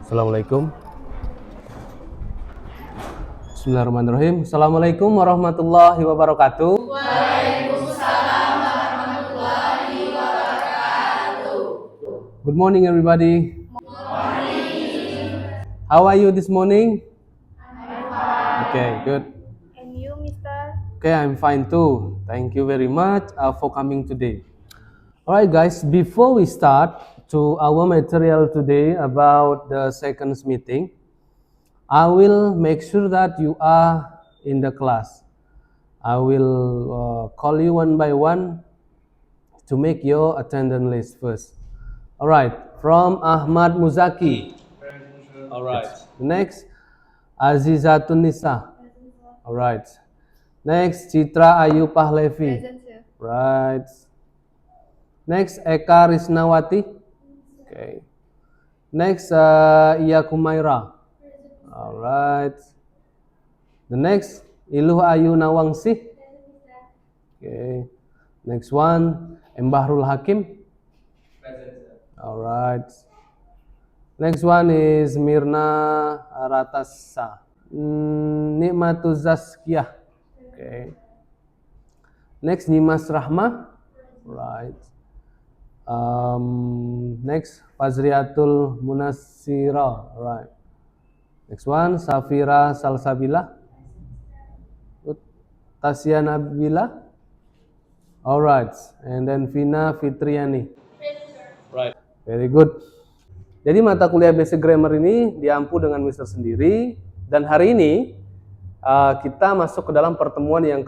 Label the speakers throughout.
Speaker 1: Assalamualaikum. Bismillahirrahmanirrahim. Assalamualaikum warahmatullahi wabarakatuh.
Speaker 2: Waalaikumsalam warahmatullahi wabarakatuh.
Speaker 1: Good morning, everybody.
Speaker 2: Morning.
Speaker 1: How are you this morning?
Speaker 2: I'm fine.
Speaker 1: Okay, good.
Speaker 2: And you, Mister?
Speaker 1: Okay, I'm fine too. Thank you very much for coming today. Alright, guys, before we start to our material today about the seconds meeting, I will make sure that you are in the class. I will call you one by one to make your attendance list first. Alright, from Ahmad Muzaki. Alright, next, Azizatun Nisa. Alright, next, Citra Ayu Pahlevi.
Speaker 2: Present, sir.
Speaker 1: Right. Next, Eka Risnawati. Okay. Next, Iya Kumaira. Alright. The next, Iluh Ayu Nawangsi. Okay. Next one, Embahrul Hakim. Alright. Next one is Mirna Ratasa. Nikmatu Zazkiyah. Okay. Next, Nimas Rahma. Right. Next, Fazriatul Munasira. Right. Next one, Safira Salsabila. Tasya Nabila. Alright. And then Vina Fitriani. Right. Very good. Jadi mata kuliah Basic Grammar ini diampu dengan Mister sendiri. Dan hari ini kita masuk ke dalam pertemuan yang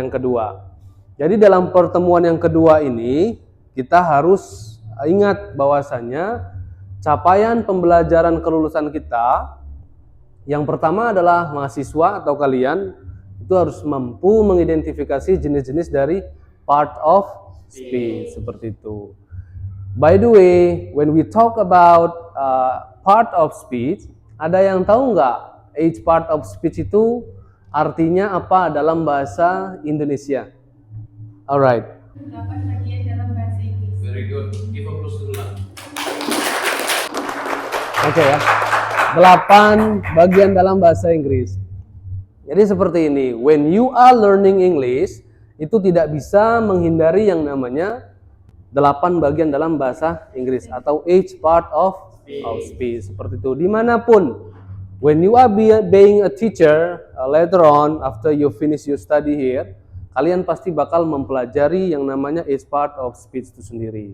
Speaker 1: kedua. Jadi dalam pertemuan yang kedua ini kita harus ingat bahwasannya capaian pembelajaran kelulusan kita yang pertama adalah mahasiswa atau kalian itu harus mampu mengidentifikasi jenis-jenis dari part of speech seperti itu. By the way, when we talk about part of speech, ada yang tahu nggak each part of speech itu artinya apa dalam bahasa Indonesia? Alright.
Speaker 2: 8 bagian dalam bahasa Inggris.
Speaker 1: Very good. Give a plus dulu lah. Oke ya. 8 bagian dalam bahasa Inggris. Jadi seperti ini. When you are learning English, itu tidak bisa menghindari yang namanya 8 bagian dalam bahasa Inggris atau each part of speech seperti itu. Dimanapun, when you are being a teacher later on after you finish your study here, kalian pasti bakal mempelajari yang namanya each part of speech itu sendiri.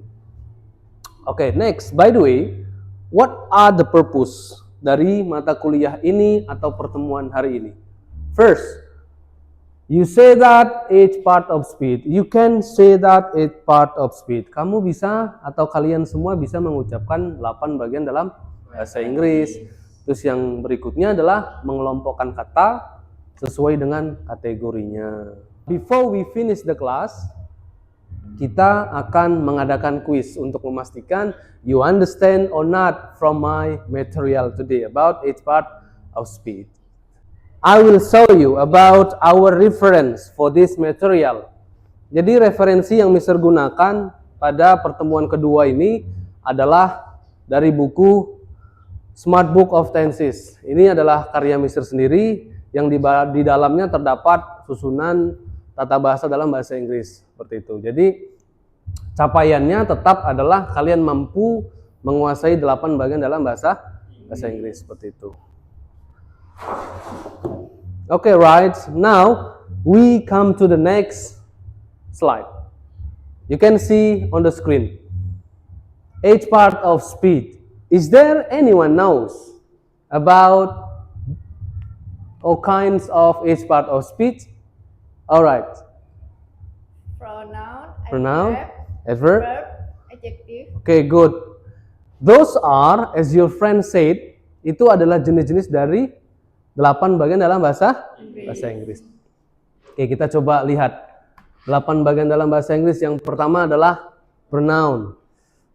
Speaker 1: Oke, next. By the way, what are the purpose dari mata kuliah ini atau pertemuan hari ini? First, you say that each part of speech. You can say that each part of speech. Kamu bisa atau kalian semua bisa mengucapkan 8 bagian dalam bahasa Inggris. Terus yang berikutnya adalah mengelompokkan kata sesuai dengan kategorinya. Before we finish the class, kita akan mengadakan quiz untuk memastikan you understand or not from my material today about each part of speech. I will show you about our reference for this material. Jadi referensi yang Mister gunakan pada pertemuan kedua ini adalah dari buku Smart Book of Tenses. Ini adalah karya Mister sendiri yang di dalamnya terdapat susunan tata bahasa dalam bahasa Inggris seperti itu. Jadi capaiannya tetap adalah kalian mampu menguasai 8 bagian dalam bahasa Inggris seperti itu. Okay, right. Now we come to the next slide. You can see on the screen each part of speech. Is there anyone knows about all kinds of each part of speech? All right.
Speaker 2: Pronoun,
Speaker 1: adverb,
Speaker 2: verb, adjective.
Speaker 1: Okay, good. Those are, as your friend said, itu adalah jenis-jenis dari 8 bagian dalam bahasa Inggris. Oke, kita coba lihat 8 bagian dalam bahasa Inggris. Yang pertama adalah pronoun.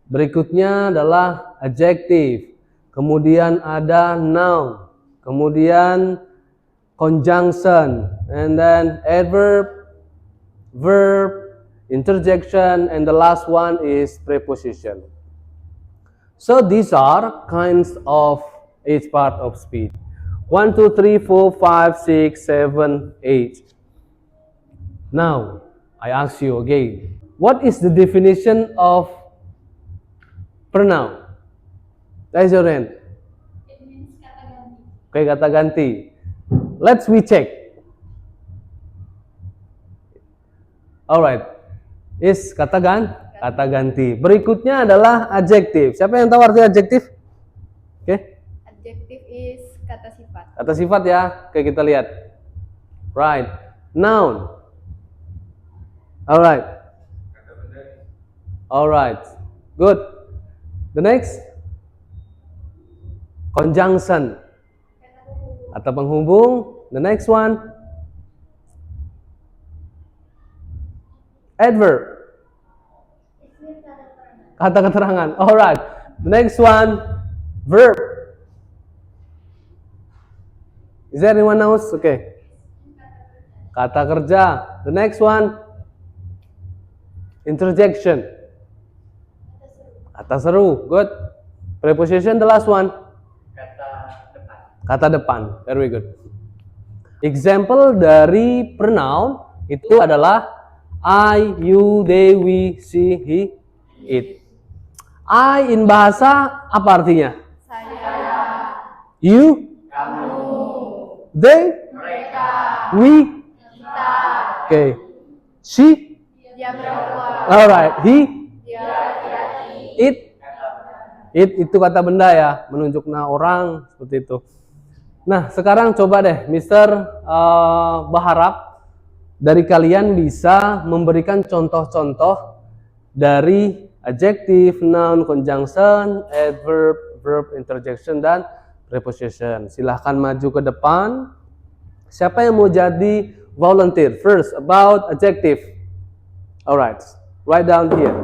Speaker 1: Berikutnya adalah adjective. Kemudian ada noun. Kemudian conjunction, and then adverb, verb, interjection, and the last one is preposition. So these are kinds of each part of speech. 1, 2, 3, 4, 5, 6, 7, 8. Now, I ask you again, what is the definition of pronoun? Raise your hand.
Speaker 2: It means kata ganti.
Speaker 1: Okay, kata ganti. Let's we check. Alright, is kata ganti. Berikutnya adalah adjektif. Siapa yang tahu arti adjektif? Oke,
Speaker 2: Adjective is kata sifat.
Speaker 1: kata sifat ya. Oke, kita lihat. Right, noun. Alright. Alright, good. The next, conjunction. Kata penghubung. The next one, adverb. Kata keterangan. Alright. The next one, verb. Is there anyone else? Okay. Kata kerja. The next one, interjection. Kata seru. Good. Preposition, the last one. Kata depan. Very good. Example dari pronoun itu adalah I, you, they, we, she, he, it. I in bahasa apa artinya?
Speaker 2: Saya,
Speaker 1: You,
Speaker 2: kamu,
Speaker 1: they,
Speaker 2: mereka,
Speaker 1: we,
Speaker 2: kita,
Speaker 1: okay. She,
Speaker 2: dia perempuan,
Speaker 1: alright. He,
Speaker 2: dia laki-laki.
Speaker 1: it itu kata benda ya, menunjuk orang seperti itu. Nah, sekarang coba deh, Mister berharap dari kalian bisa memberikan contoh-contoh dari adjective, noun, conjunction, adverb, verb, interjection, dan preposition. Silahkan maju ke depan. Siapa yang mau jadi volunteer? First, about adjective. Alright, write down here.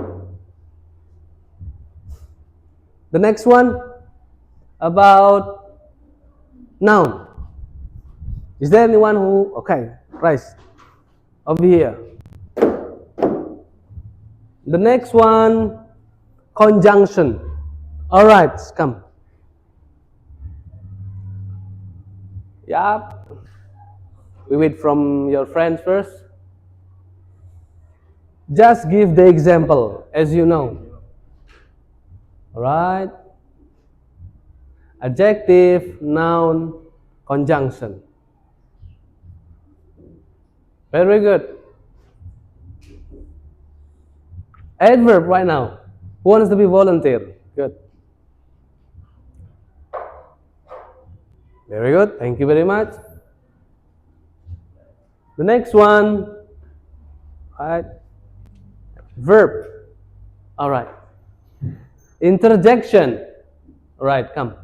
Speaker 1: The next one, about noun. Is there anyone who, okay, rise. Over here. The next one, conjunction. Alright, come. Yup. We wait from your friends first. Just give the example, as you know. Alright. Adjective, noun, conjunction. Very good. Adverb right now. Who wants to be volunteer? Good. Very good. Thank you very much. The next one. Right. Verb. All right. Interjection. All right, come.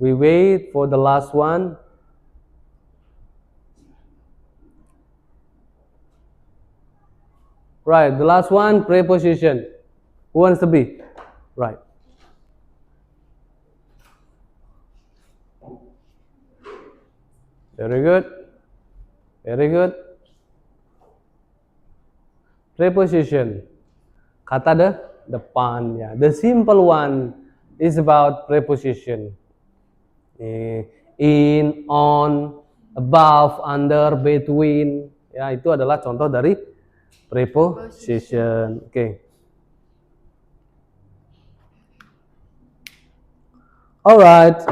Speaker 1: We wait for the last one. Right, the last one, preposition. Who wants to be? Right. Very good. Very good. Preposition. Kata depan ya. The simple one is about preposition. In, on, above, under, between. Ya, itu adalah contoh dari preposition. Okay. Alright.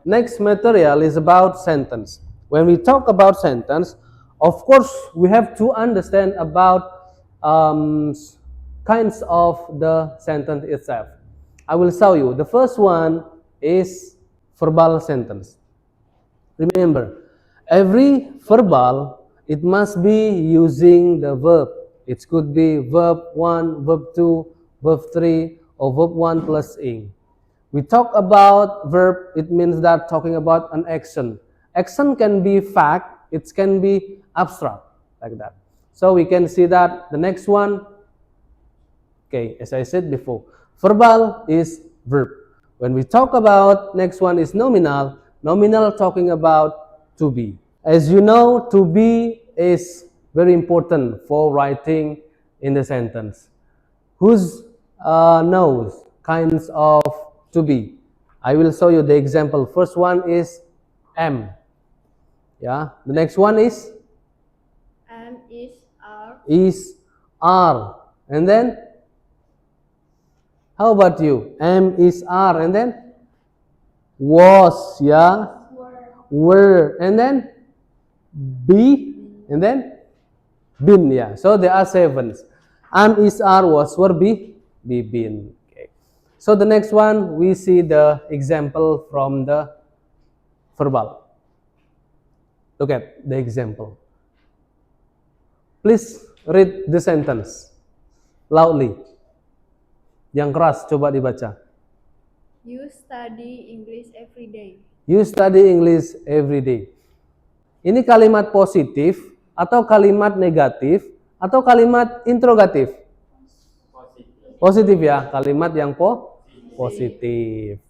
Speaker 1: Next material is about sentence. When we talk about sentence, of course we have to understand about kinds of the sentence itself. I will show you. The first one is verbal sentence. Remember, every verbal, it must be using the verb. It could be verb 1, verb 2, verb 3, or verb 1 plus ing. We talk about verb, it means that talking about an action. Action can be fact, it can be abstract, like that. So we can see that the next one, okay, as I said before, verbal is verb. When we talk about, next one is nominal. Nominal talking about to be. As you know, to be is very important for writing in the sentence. Whose knows kinds of to be. I will show you the example. First one is am. Yeah. The next one is
Speaker 2: Am, is, are.
Speaker 1: is, are, and then how about you? Am, is, are, and then was, yeah, were, and then be, and then been, yeah. So there are 7. Am, is, are, was, were, be, been. Okay. So the next one, we see the example from the verbal. Look at the example. Please read the sentence loudly. Yang keras, coba dibaca.
Speaker 2: You study English every day.
Speaker 1: You study English every day. Ini kalimat positif atau kalimat negatif atau kalimat interrogatif? Positif ya, kalimat yang positif.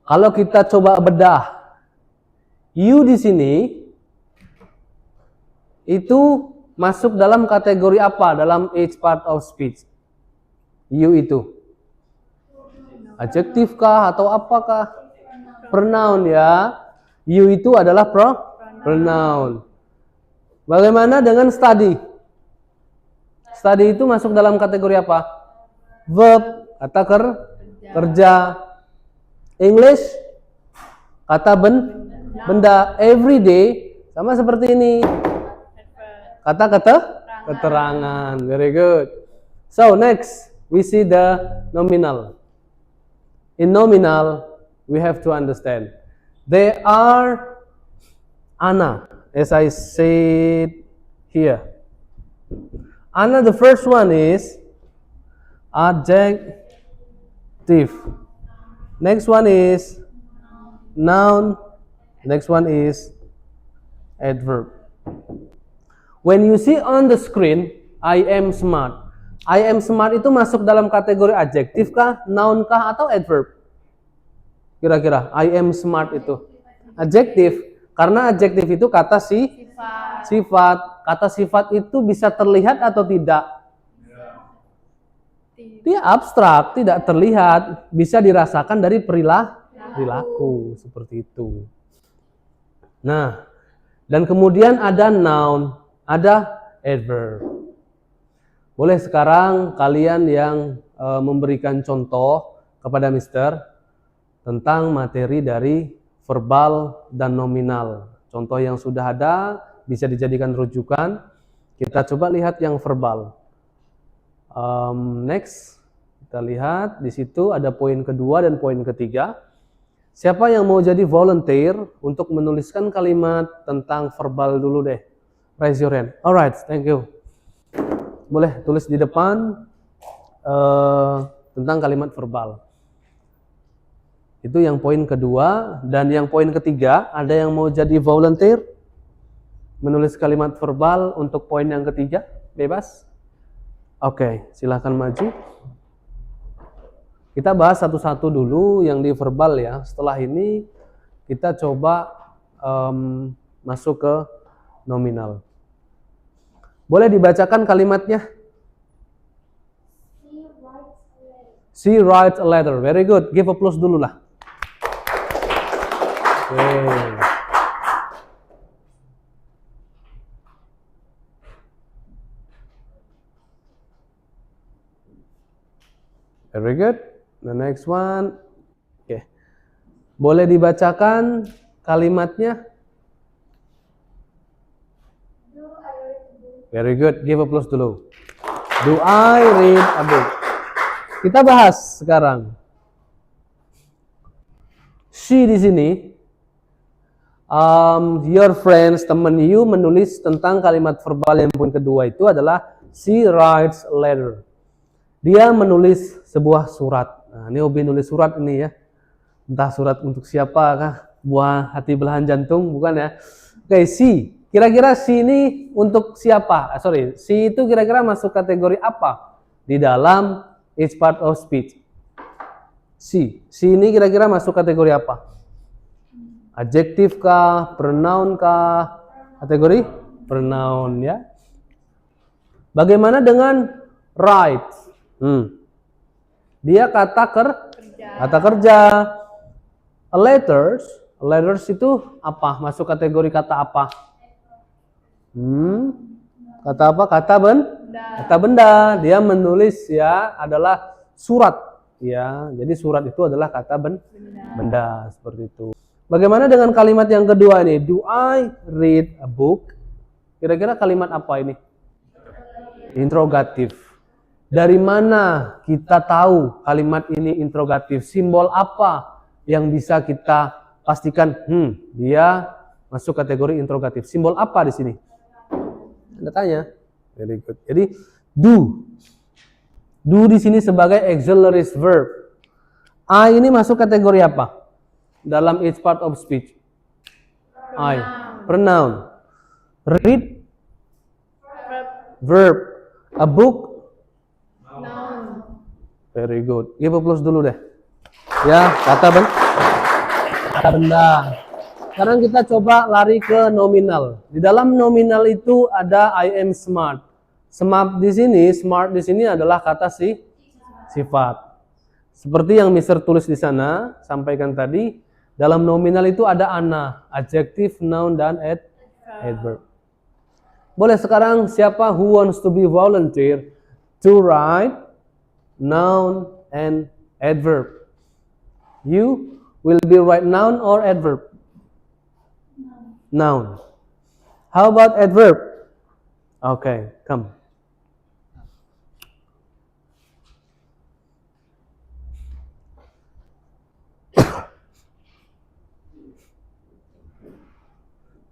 Speaker 1: Kalau kita coba bedah, you di sini itu masuk dalam kategori apa dalam each part of speech? You itu adjektif kah atau apakah? Pronoun ya. You itu adalah pronoun. Bagaimana dengan study? Study itu masuk dalam kategori apa? Verb, kata kerja. English, kata benda. Everyday, sama seperti ini. Kata keterangan. Very good. So next, we see the nominal. In nominal, we have to understand. They are Anna, as I said here. Anna, the first one is adjective. Next one is noun. Next one is adverb. When you see on the screen, I am smart. I am smart itu masuk dalam kategori adjektif kah, noun kah, atau adverb? Kira-kira, I am smart itu adjektif. Karena adjektif itu kata sifat. Kata sifat itu bisa terlihat atau tidak? Dia abstrak, tidak terlihat. Bisa dirasakan dari perilaku. Seperti itu. Nah, dan kemudian ada noun, ada adverb. Boleh sekarang kalian yang memberikan contoh kepada Mister tentang materi dari verbal dan nominal. Contoh yang sudah ada bisa dijadikan rujukan. Kita coba lihat yang verbal. Next, kita lihat di situ ada poin kedua dan poin ketiga. Siapa yang mau jadi volunteer untuk menuliskan kalimat tentang verbal dulu deh? Raise your hand. Alright, thank you. Boleh tulis di depan tentang kalimat verbal. Itu yang poin kedua. Dan yang poin ketiga, ada yang mau jadi volunteer menulis kalimat verbal untuk poin yang ketiga? Bebas? Oke, silahkan maju. Kita bahas satu-satu dulu yang di verbal ya. Setelah ini kita coba masuk ke nominal. Boleh dibacakan kalimatnya? She writes a letter. Very good. Give applause dulu lah. Okay. Very good. The next one. Oke. Boleh dibacakan kalimatnya? Very good. Give applause dulu. Do I read a book? Kita bahas sekarang. She di sini, your friends, teman you menulis tentang kalimat verbal yang poin kedua itu adalah she writes a letter. Dia menulis sebuah surat. Nah, ini hobi nulis surat ini ya. Entah surat untuk siapa kah? Buah hati belahan jantung, bukan ya? Oke, she. Kira-kira she ini untuk siapa? She itu kira-kira masuk kategori apa di dalam each part of speech? She ini kira-kira masuk kategori apa? Adjektif kah? Pronoun kah? Kategori pronoun ya. Bagaimana dengan right? Dia kata kerja. A letters itu apa? Masuk kategori kata apa? Kata apa? Kata benda. Dia menulis ya adalah surat ya. Jadi surat itu adalah kata benda seperti itu. Bagaimana dengan kalimat yang kedua ini? Do I read a book? Kira-kira kalimat apa ini? Interrogatif. Dari mana kita tahu kalimat ini interrogatif? Simbol apa yang bisa kita pastikan dia masuk kategori interrogatif? Simbol apa di sini? Anda tanya. Very good. Jadi do di sini sebagai auxiliary verb. I ini masuk kategori apa? Dalam each part of speech. I. Pronoun. Read. Verb. A book.
Speaker 2: Noun.
Speaker 1: Very good. Give a plus dulu deh. Ya, kata benda. Sekarang kita coba lari ke nominal. Di dalam nominal itu ada I am smart. Smart di sini adalah kata sifat. Seperti yang Mister tulis di sana, sampaikan tadi, dalam nominal itu ada ana, adjective, noun, dan adverb. Boleh sekarang siapa who wants to be volunteer to write noun and adverb? You will be write noun or adverb? Noun. How about adverb? Okay, come.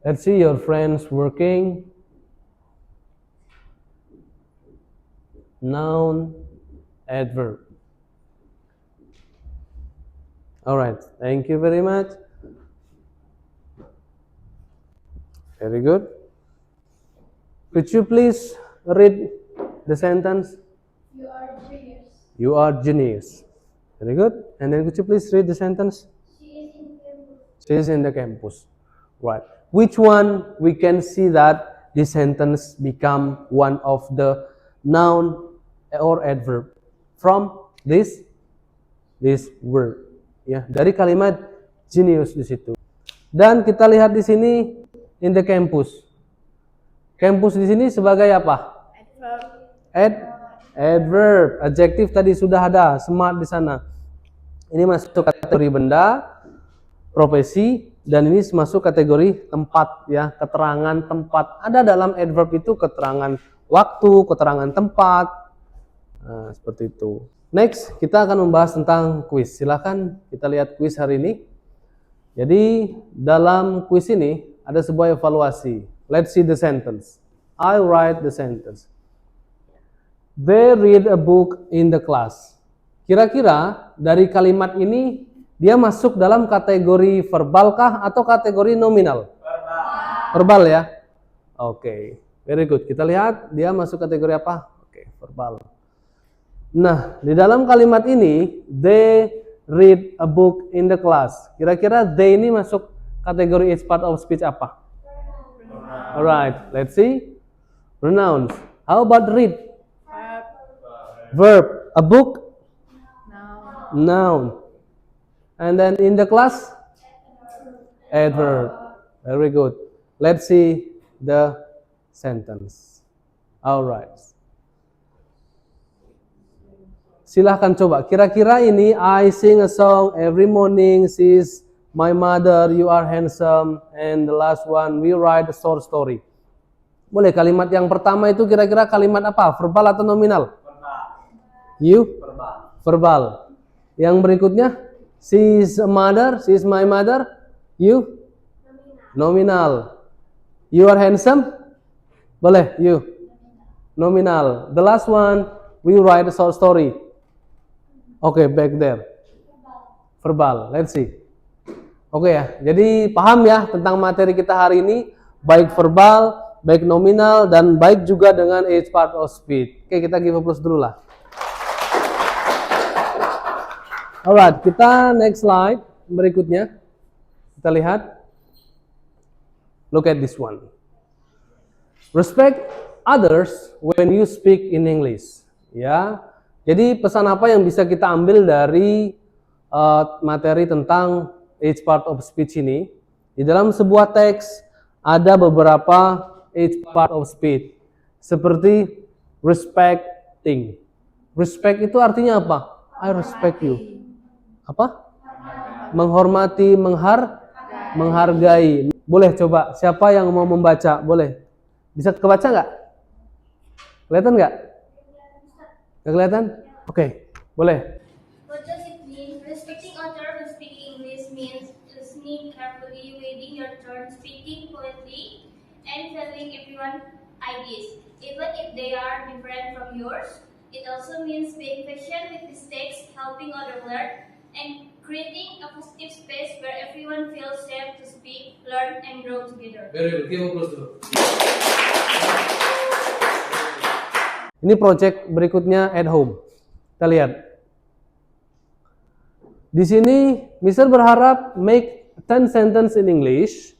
Speaker 1: Let's see your friends working. Noun, adverb. All right, thank you very much. Very good. Could you please read the sentence?
Speaker 2: You are genius.
Speaker 1: You are genius. Very good. And then could you please read the sentence?
Speaker 2: She is in campus.
Speaker 1: She is in the campus. Right. Which one we can see that this sentence become one of the noun or adverb from this word. Ya, dari kalimat genius di situ. Dan kita lihat di sini in the campus. Campus di sini sebagai apa?
Speaker 2: Adverb.
Speaker 1: Adverb. Adjektif tadi sudah ada, smart di sana. Ini masuk kategori benda, profesi, dan ini masuk kategori tempat ya, keterangan tempat. Ada dalam adverb itu keterangan waktu, keterangan tempat. Nah, seperti itu. Next, kita akan membahas tentang kuis. Silakan kita lihat kuis hari ini. Jadi, dalam kuis ini ada sebuah evaluasi. Let's see the sentence. I write the sentence. They read a book in the class. Kira-kira dari kalimat ini dia masuk dalam kategori verbalkah atau kategori nominal? Verbal ya. Oke, very good. Kita lihat dia masuk kategori apa? Oke, verbal. Nah, di dalam kalimat ini they read a book in the class. Kira-kira they ini masuk kategori each part of speech apa? Alright, let's see. Pronouns. How about read? Verb. A book? Noun. And then in the class? Adverb. Very good. Let's see the sentence. Alright. Silahkan coba. Kira-kira ini I sing a song every morning. She's my mother. You are handsome. And the last one, we write a short story. Boleh kalimat yang pertama itu kira-kira kalimat apa? Verbal atau nominal? You? Verbal. Yang berikutnya? She is a mother. She is my mother. You? Nominal. You are handsome? Boleh. You? Nominal. The last one, we write a short story. Oke, back there. Verbal. Let's see. Oke ya. Jadi paham ya tentang materi kita hari ini, baik verbal, baik nominal, dan baik juga dengan each part of speech. Oke, kita give a plus dulu lah. Alright, kita next slide berikutnya. Kita lihat. Look at this one. Respect others when you speak in English. Ya. Jadi pesan apa yang bisa kita ambil dari materi tentang each part of speech ini? Di dalam sebuah teks ada beberapa each part of speech. Seperti respecting. Respect itu artinya apa? I respect you. Apa? Menghormati, menghargai. Boleh coba, siapa yang mau membaca? Boleh. Bisa kebaca nggak? Kelihatan nggak? Nggak kelihatan? Oke, boleh.
Speaker 3: What does it mean? Respecting others when speaking English means listening carefully, waiting your turn, speaking politely, and valuing everyone's ideas, even if they are different from yours. It also means being patient with mistakes, helping others learn, and creating a positive space where everyone feels safe to speak, learn, and grow together.
Speaker 1: Very good. Give applause dulu. Ini project berikutnya at home. Kita lihat. Di sini, Mr. berharap make 10 sentence in English.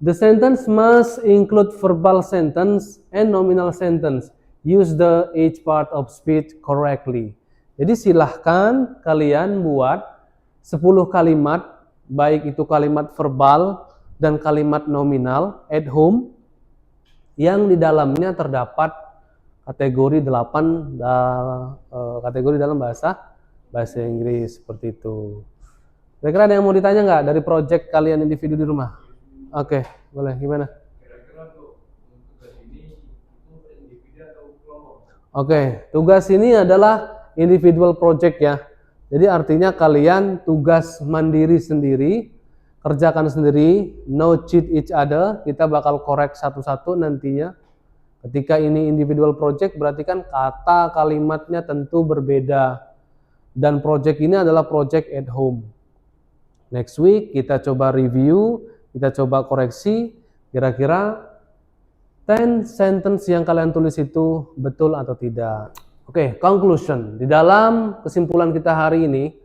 Speaker 1: The sentence must include verbal sentence and nominal sentence. Use the each part of speech correctly. Jadi silahkan kalian buat 10 kalimat, baik itu kalimat verbal dan kalimat nominal at home, yang di dalamnya terdapat kategori 8 kategori dalam bahasa Inggris, seperti itu. Kira-kira ada yang mau ditanya nggak dari project kalian individu di rumah? Oke, boleh. Gimana?
Speaker 4: Kira-kira untuk tugas ini itu individu atau kelompok?
Speaker 1: Oke, tugas ini adalah individual project ya. Jadi artinya kalian tugas mandiri sendiri, kerjakan sendiri, no cheat each other. Kita bakal korek satu-satu nantinya. Ketika ini individual project berarti kan kata kalimatnya tentu berbeda. Dan project ini adalah project at home. Next week kita coba review, kita coba koreksi, kira-kira 10 sentence yang kalian tulis itu betul atau tidak. Oke, conclusion. Di dalam kesimpulan kita hari ini,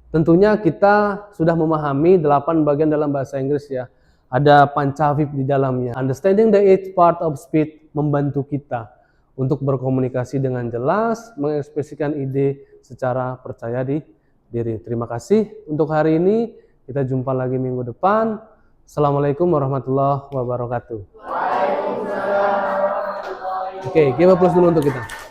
Speaker 1: tentunya kita sudah memahami 8 bagian dalam bahasa Inggris ya. Ada pancavip di dalamnya. Understanding the 8 part of speech membantu kita untuk berkomunikasi dengan jelas, mengekspresikan ide secara percaya diri. Terima kasih untuk hari ini. Kita jumpa lagi minggu depan. Assalamualaikum warahmatullahi wabarakatuh. Oke, give applause dulu untuk kita.